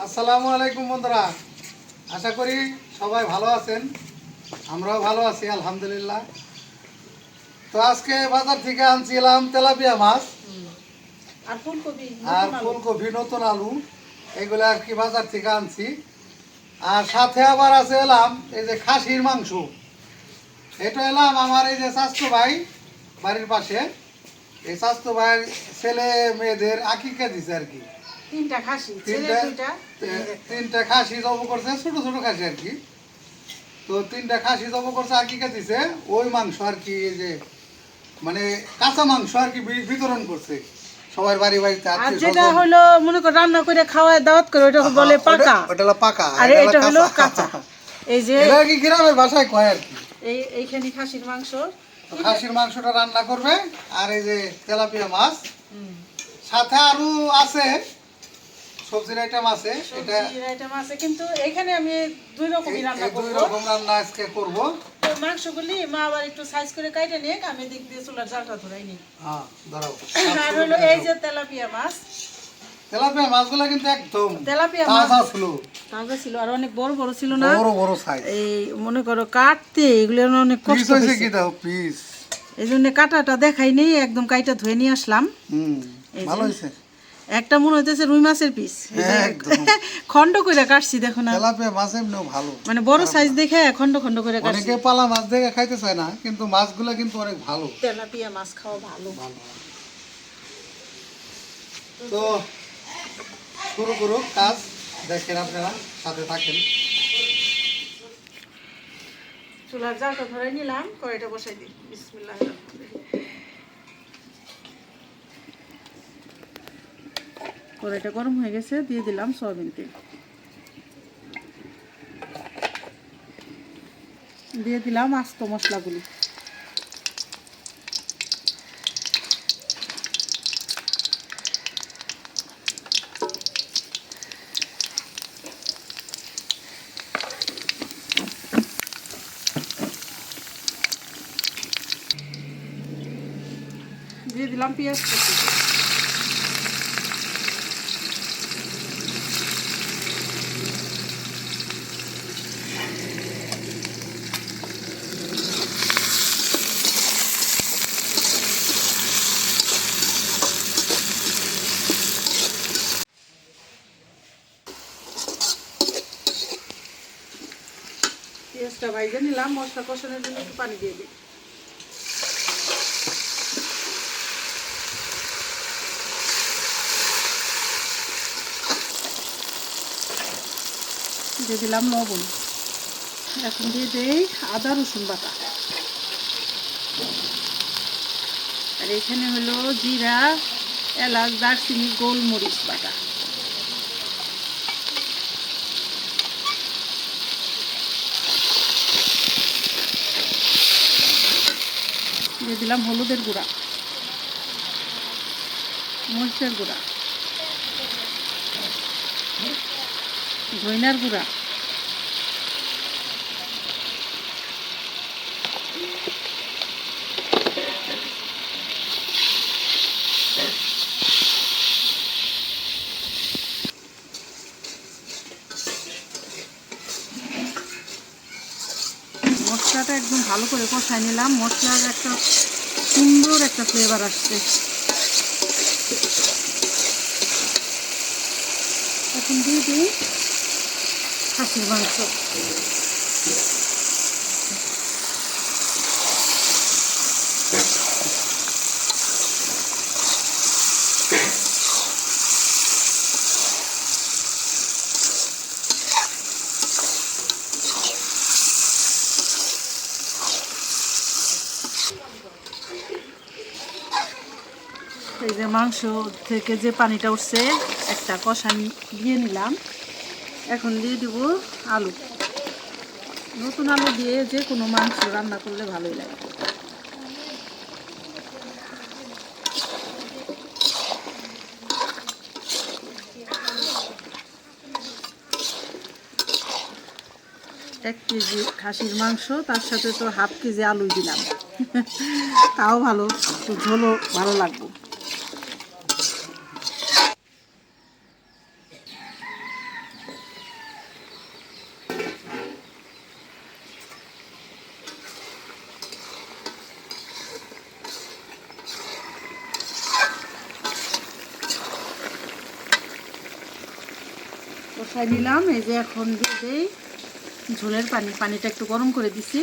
আসসালামু আলাইকুম বন্ধুরা, আশা করি সবাই ভালো আছেন। আমরাও ভালো আছি আলহামদুলিল্লাহ। তো আজকে বাজার থেকে আনছিলাম তেলাপিয়া মাছ আর ফুলকপি আর ফুলকপি, নতুন আলু, এগুলো আর কি বাজার থেকে আনছি। আর সাথে আবার আছে এলাম এই যে খাসির মাংস। এটা এলাম আমার এই যে স্বাস্থ্য ভাই বাড়ির পাশে, এই স্বাস্থ্য ভাইয়ের ছেলে মেয়েদের আকিকা দিছে আর কি। তিনটা খাসি, ছেলে দুইটা, তিনটা খাসি জব করছে, ছোট ছোট খাসি আর কি। তো তিনটা খাসি জব করছে আকিকা দিছে, ওই মাংস আর কি, এই যে মানে কাঁচা মাংস আর কি বিতরণ করছে সবার বাড়ি বাড়িতে। আর যেটা হলো মনে করো রান্না করে খাওয়ায় দাওয়াত করে ওটা বলে পাকা, ওটা হলো পাকা আর এটা হলো কাঁচা। এই যে এটা কি গ্রামের ভাষায় কয় আর কি। এইখানে খাসির মাংস, খাসির মাংসটা রান্না করবে, আর এই যে তেলাপিয়া মাছ সাথে আরো আছে, সবজির আইটেম আছে। এটা সবজির আইটেম আছে, কিন্তু এখানে আমি দুই রকমই রান্না দুই করব। রকম রান্না আজকে করব। তো মাংসগুলি মা আবার একটু সাইজ করে কাটে নিয়ে আমি দিক দিয়ে চুলার জালটা ধরাই নি। হ্যাঁ ধরাও। আর হলো এই যে তেলাপিয়া মাছ, তেলাপিয়া মাছগুলো কিন্তু একদম তেলাপিয়া মাছ তাজা ছিল, তাজা ছিল, আর অনেক বড় বড় ছিল না, বড় বড় সাইজ। এই মনে করো কাটতে এগুলো অনেক পিস কষ্ট হইছে হয়েছে, কি দাও পিস। এই জন্য কাটাটা দেখাই নেই, একদম কাইটা ধুয়ে নিয়ে আসলাম। এই যে ভালো হইছে। একটা মনে হইতেছে রুই মাছের পিস, একদম খন্ড করে কাটছি, দেখো না, তেলাপিয়া মাছ এমনিও ভালো, মানে বড় সাইজ দেখে খন্ড খন্ড করে কাটছি। অনেকে পালা মাছ দেখে খাইতে চায় না, কিন্তু মাছগুলো কিন্তু অনেক ভালো। তেলাপিয়া মাছ খাওয়া ভালো। ভালো। তো শুরু করুক কাজ, দেখেন আপনারা সাথে থাকেন। চুলার জালটা ধরে নিলাম, কড়াইটা বসাই দিই। বিসমিল্লাহ। কড়াইটা গরম হয়ে গেছে, দিয়ে দিলাম সয়াবিন তেল, দিয়ে দিলাম আস্ত মশলাগুলি, দিয়ে দিলাম পেঁয়াজ কুচি, পেঁয়াজটা ভাইজে নিলাম। মশলা কষানোর জন্য একটু পানি দিয়ে দিই, দিয়ে দিলাম লবণ, এখন দিয়ে দেই আদা রসুন বাটা, আর এখানে হলো জিরা, এলাচ, দারচিনি, গোলমরিচ বাটা, দিয়ে দিলাম হলুদের গুঁড়া, মরিচের গুঁড়া, ধনিয়ার গুঁড়া, মশলাটা একদম ভালো করে কষাই নিলাম। মশলার একটা সুন্দর একটা ফ্লেভার আসছে। এখন দিয়ে দিই খাসির মাংস, এই যে মাংস থেকে যে পানিটা উঠছে একটা কষানি দিয়ে নিলাম। এখন দিয়ে দিব আলু। নতুন আলু দিয়ে যে কোনো মাংস রান্না করলে ভালোই লাগে। এক কেজি খাসির মাংস, তার সাথে তো হাফ কেজি আলু দিলাম, তাও ভালো, একটু ঝোলও ভালো লাগবে। কষাই নিলাম। এই যে এখন দিয়ে দেই ঝোলের পানি। পানিটা একটু গরম করে দিছি।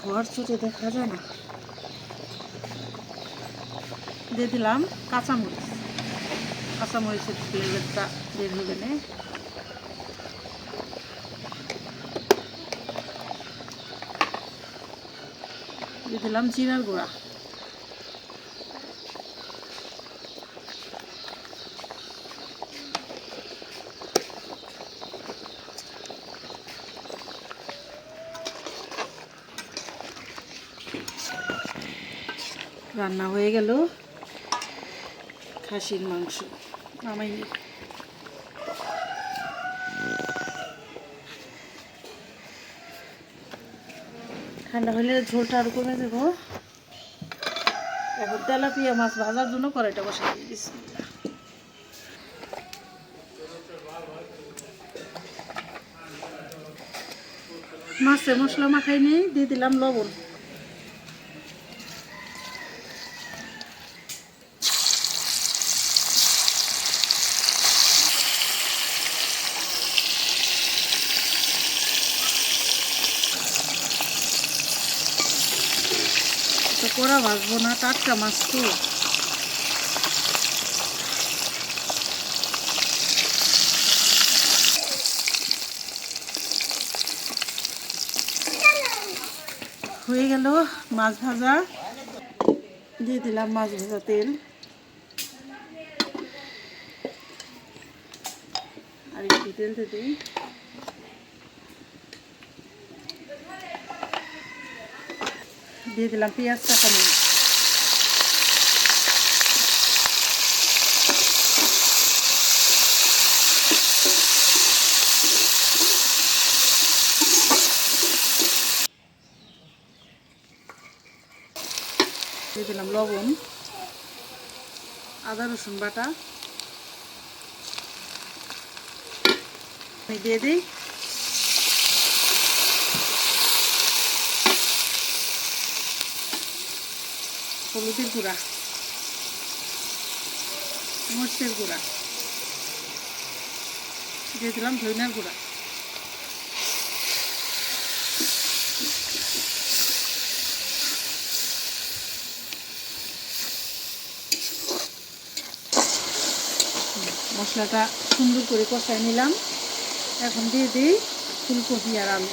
ঘর চুটে দেখা যায় না। দিয়ে দিলাম কাঁচামরিচ। কাঁচামরিচের ফ্লেভারটা বের হবে না। দিয়ে দিলাম জিরার গুঁড়া। রান্না হয়ে গেল খাসির মাংস। নামাই নিই। ঠান্ডা হলে ঝোলটা আরও কমে দেবো। এখন তেলাপিয়া মাছ ভাজার জন্য কড়াইটা বসাই দিই। বিসমিল্লাহ। মাছে মশলা মাখাই নিয়ে দিয়ে দিলাম লবণ। তো কড়া ভাজবো না, টাটকা মাছ তো। হয়ে গেল মাছ ভাজা। দিয়ে দিলাম মাছ ভাজা তেল। আর একটু তেল দিয়ে দিই। দিয়ে দিলাম পেঁয়াজ কাঁচামরিচ। দিয়ে দিলাম লবণ, আদা রসুন বাটা। দিয়ে দিই হলুদের গুঁড়া, মরিচের গুঁড়া, দিয়ে দিলাম ধনিয়ার গুঁড়া। মশলাটা সুন্দর করে কষাই নিলাম। এখন দিয়ে দিই ফুলকপি আর আলু।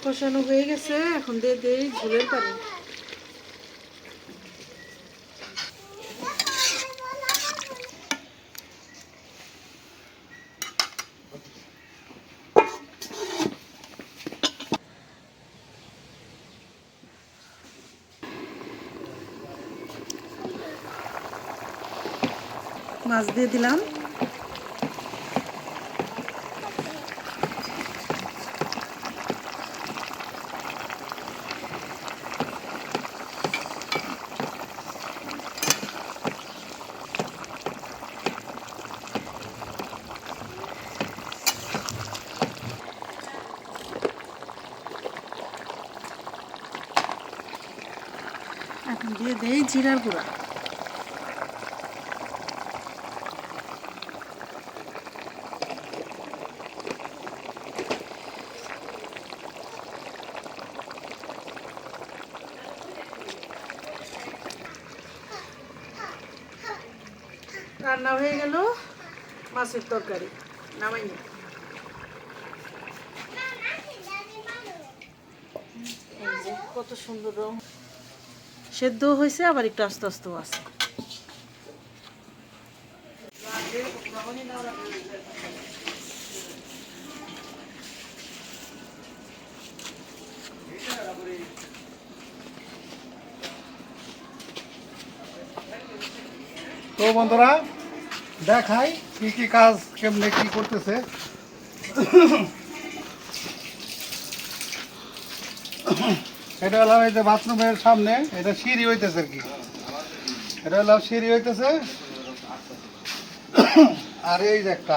কষানো হয়ে গেছে। এখন দিয়ে দিই ঝোলের পানি। মাছ দিয়ে দিলাম। এখন দিয়ে দেই জিরার গুঁড়া। রান্না হয়ে গেল মাছের তরকারি। নামাই নি। এই যে কত সুন্দর রং, সেদ্ধ হয়েছে আবার একটু আস্তে আস্তে আছে। তো বন্ধুরা দেখাই কি কি কাজ কেমনে কি করতেছে। এটা হলো এই যে বাথরুমের সামনে, এটা সিঁড়ি হইতেছে আর কি, এটা হলো সিঁড়ি হইতেছে। আর এই যে একটা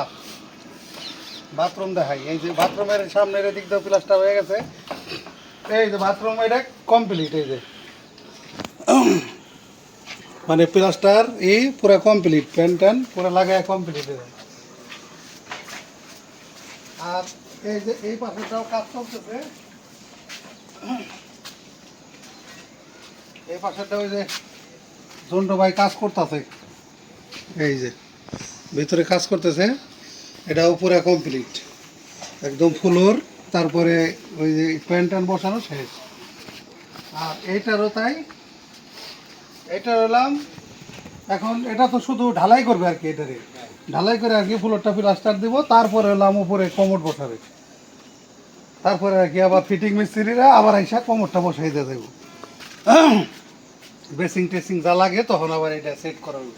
বাথরুম দেখাই, এই যে বাথরুমের সামনের এদিক দিয়ে প্লাস্টার হয়ে গেছে। এই যে বাথরুম এটা কমপ্লিট, এই যে মানে প্লাস্টার এই পুরো কমপ্লিট, প্যান ট্যান পুরো লাগায় কমপ্লিট। আর এই যে এই পাশেটাও কাজ চলতেছে, এই পাশেটা ওই যে জন্টু ভাই কাজ করতেছে, এই যে ভিতরে কাজ করতেছে, এটাও পুরো কমপ্লিট একদম ফ্লোর, তারপরে ওই যে প্যান ট্যান বসানো শেষ। আর এইটারও তাই, এটা হলাম এখন এটা তো শুধু ঢালাই করবে আর কি, এটারে ঢালাই করে আর কি ফ্লোরটা প্লাস্টার দিব, তারপরে হলাম উপরে কমোড বসাবে, তারপরে আর কি আবার ফিটিং মিস্ত্রিরা আবার এসে কমোডটা বসাই দিয়ে দেবো, বেসিং টেসিং যা লাগে তখন আবার এটা সেট করা হবে।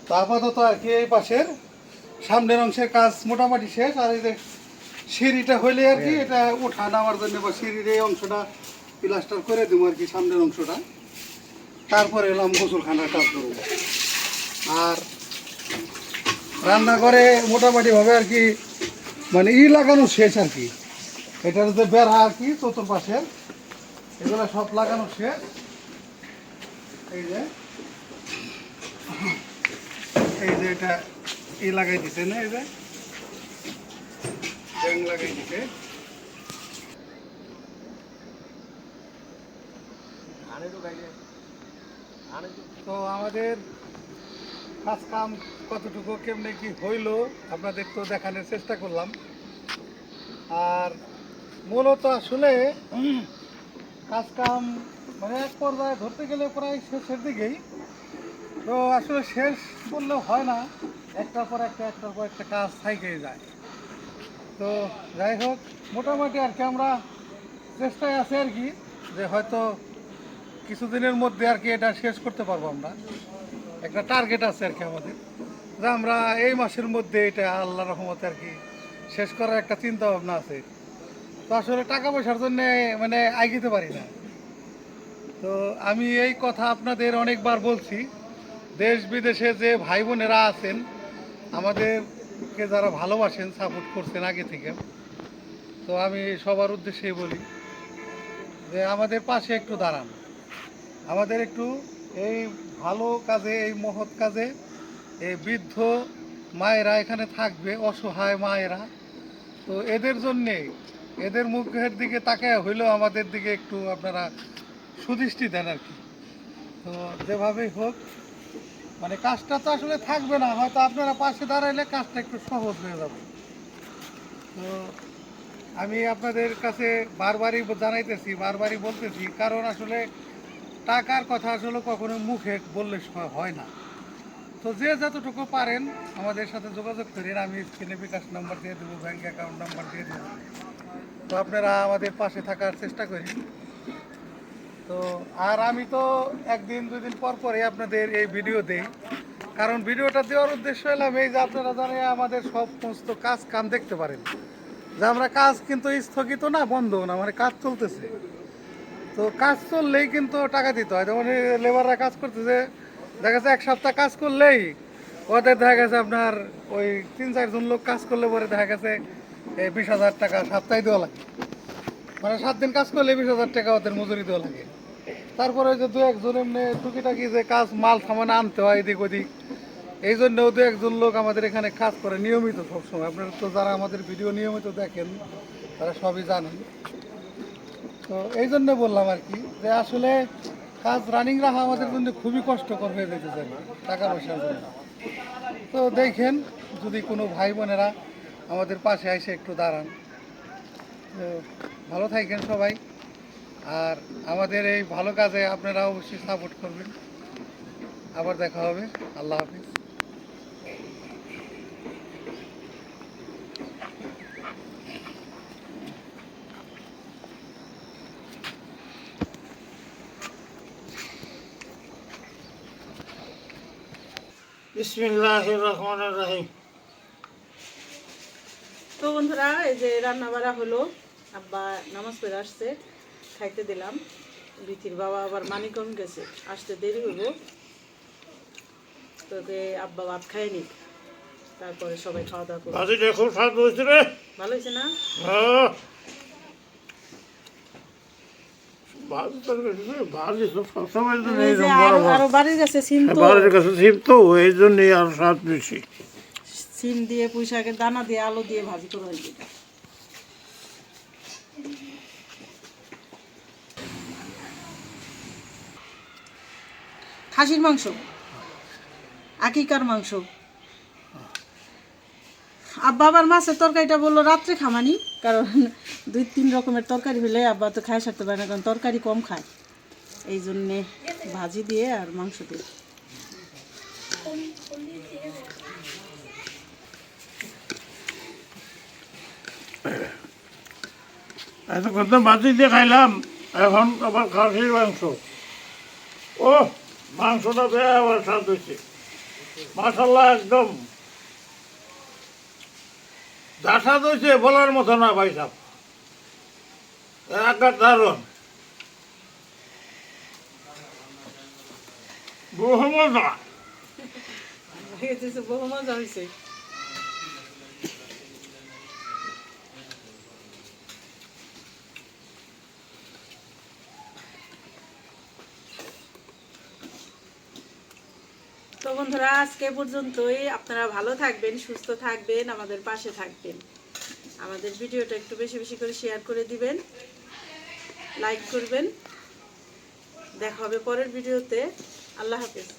তো আপাতত আর কি এই পাশের সামনের অংশের কাজ মোটামুটি শেষ। আর এই যে সিঁড়িটা হইলে আর কি এটা ওঠা নামার জন্য বা সিঁড়ির এই অংশটা প্লাস্টার করে দেবো আর কি, সামনের অংশটা, তারপরে এলাম গোসলখানার কাজ করবো। আর রান্নাঘরে মোটামুটিভাবে আর কি মানে লাগানো শেষ আর কি, এটার যে বেড়া আর কি চতুর্পাশের এগুলো সব লাগানো শেষ। এই যে এটা লাগাই দিছে না, এই যে ব্যাং লাগাই দিছে। তো আমাদের কাজ কাম কতটুকু কেমনে কি হইলো আপনাদের তো দেখানোর চেষ্টা করলাম। আর মূলত আসলে কাজ কাম মানে এক পর্যায়ে ধরতে গেলে প্রায় শেষের দিকেই, তো আসলে শেষ বললেও হয় না, একটার পর একটা কাজ থাইকেই যায়। তো যাই হোক মোটামুটি আর কি আমরা চেষ্টায় আছি আর কি, যে হয়তো কিছুদিনের মধ্যে আর কি এটা শেষ করতে পারবো। আমরা একটা টার্গেট আছে আর কি আমাদের, যে আমরা এই মাসের মধ্যে এটা আল্লাহর রহমতে আর কি শেষ করার একটা চিন্তা ভাবনা আছে। তো আসলে টাকা পয়সার জন্য মানে এগিতে পারি না। তো আমি এই কথা আপনাদের অনেকবার বলছি, দেশ বিদেশে যে ভাই বোনেরা আছেন আমাদেরকে যারা ভালোবাসেন সাপোর্ট করছেন আগে থেকে, তো আমি সবার উদ্দেশ্যেই বলি যে আমাদের পাশে একটু দাঁড়ান, আমাদের একটু এই ভালো কাজে, এই মহৎ কাজে, এই বৃদ্ধ মায়েরা এখানে থাকবে, অসহায় মায়েরা, তো এদের জন্যে এদের মুখের দিকে তাকায় হইলেও আমাদের দিকে একটু আপনারা সুদৃষ্টি দেন আর কি। তো যেভাবেই হোক মানে কাজটা তো আসলে থাকবে না, হয়তো আপনারা পাশে দাঁড়াইলে কাজটা একটু সহজ হয়ে যাবে। তো আমি আপনাদের কাছে বারবারই জানাইতেছি, বারবারই বলতেছি, কারণ আসলে টাকার কথা আসলে কখনো মুখে বললে হয় না। তো যে যতটুকু পারেন আমাদের সাথে যোগাযোগ করেন, আমি স্ক্রিনে বিকাশ নাম্বার দিয়ে দেবো, ব্যাঙ্ক অ্যাকাউন্ট নাম্বার দিয়ে দেবো। তো আপনারা আমাদের পাশে থাকার চেষ্টা করি। তো আর আমি তো একদিন দুদিন পর পরে আপনাদের এই ভিডিও দেই, কারণ ভিডিওটা দেওয়ার উদ্দেশ্য এলাম এই যে আপনারা জানেন আমাদের সমস্ত কাজ কাম দেখতে পারেন, যে আমরা কাজ কিন্তু স্থগিত না, বন্ধ না, মানে কাজ চলতেছে। তো কাজ চললেই কিন্তু টাকা দিতে হয়। যেমন লেবাররা কাজ করতেছে, দেখা যাচ্ছে এক সপ্তাহ কাজ করলেই ওদের দেখা গেছে আপনার ওই 3-4 জন লোক কাজ করলে পরে দেখা গেছে 20,000 টাকা সপ্তাহে দেওয়া লাগে, মানে 7 দিন কাজ করলে 20,000 টাকা ওদের মজুরি দেওয়া লাগে। তারপরে ওই যে 2-1 এমনি টুকিটাকি যে কাজ মাল সামান আনতে হয় এদিক ওদিক, এই জন্যও 2-1 লোক আমাদের এখানে কাজ করে নিয়মিত সবসময়। আপনারা তো যারা আমাদের ভিডিও নিয়মিত দেখেন তারা সবই জানেন। তো এই জন্য বললাম আর কি, যে আসলে কাজ রানিং রাখা আমাদের জন্য খুবই কষ্টকর হয়ে যেতে চাই টাকা পয়সার জন্য। তো দেখেন যদি কোনো ভাই বোনেরা আমাদের পাশে এসে একটু দাঁড়ান। তো ভালো থাকেন সবাই, আর আমাদের এই ভালো কাজে আপনারা অবশ্যই সাপোর্ট করবেন। আবার দেখা হবে। আল্লাহ হাফিজ। বিসমিল্লাহির রহমানির রহিম। তো বন্ধুরা, এই যে রান্না বাড়া হলো, আব্বা নামাজ পড়ে আসছে, খাইতে দিলাম। বিথির বাবা আবার মানিকগঞ্জ গেছে, আসতে দেরি হইব। তো আব্বা ভাত খায়নি, তারপরে সবাই খাওয়া দাওয়া করবো। ভাজিটা খুব স্বাদ হয়েছে রে। ভালো হয়েছে না? হ্যাঁ, ভাজি তরকারি রে, ভাজি তো সবসময় জন্য এই যে এইরকম বড় বড়। আরো বাড়ির কাছে সিম, তো বাড়ির কাছে ছিপ তো এই জন্যই আর স্বাদ বেশি। সিম দিয়ে পুঁই শাকের দানা দিয়ে আলু দিয়ে ভাজি করা হয়েছে। খাসির মাংস, আকিকার মাংস। আব্বা আবার মাছের তরকারিটা বললো রাত্রে খামানি, কারণ 2-3 রকমের তরকারি হলে আব্বা তো খায় সারতে পারে না, কারণ তরকারি কম খায়। এই জন্যে ভাজি দিয়ে আর মাংস দিয়ে। এতক্ষণ তো ভাজি দিয়ে খাইলাম, এখন আবার খাসির মাংস। ও, মাংসটা বেশ আবার স্বাদ হয়েছে মাশাআল্লাহ। একদম যা স্বাদ হয়েছে বলার মতো না ভাই সাহেব, একার দারুণ, বহু মজা। বহু মজা হয়েছে। তো বন্ধুরা, আজকে পর্যন্তই। আপনারা ভালো থাকবেন, সুস্থ থাকবেন, আমাদের পাশে থাকবেন। আমাদের ভিডিওটা একটু বেশি বেশি করে শেয়ার করে দিবেন, লাইক করবেন। দেখা হবে পরের ভিডিওতে। আল্লাহ হাফেজ।